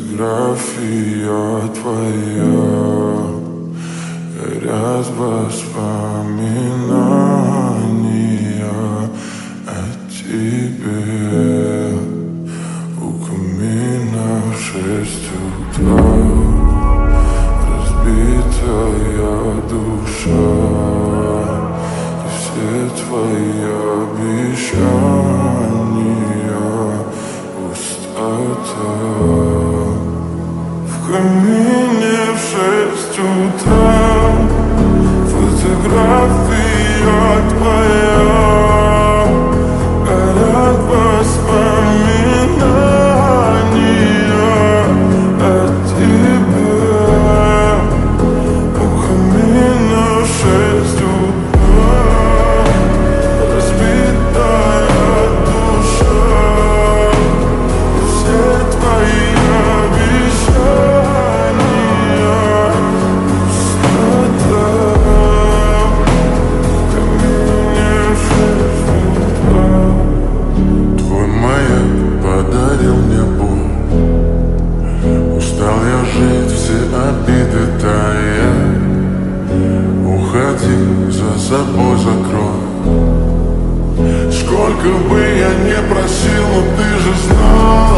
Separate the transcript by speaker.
Speaker 1: Фотография твоя горят воспоминания о тебе. У камина в 6 утра разбитая душа, и все твои обещания пустота. В камине в 6 утра фотография твоя горят воспоминания о тебе. У камина в 6 утра разбитая душа, и все твои обиды тая. Уходи, за собой закрой. Сколько бы я не просил, но ты же знал.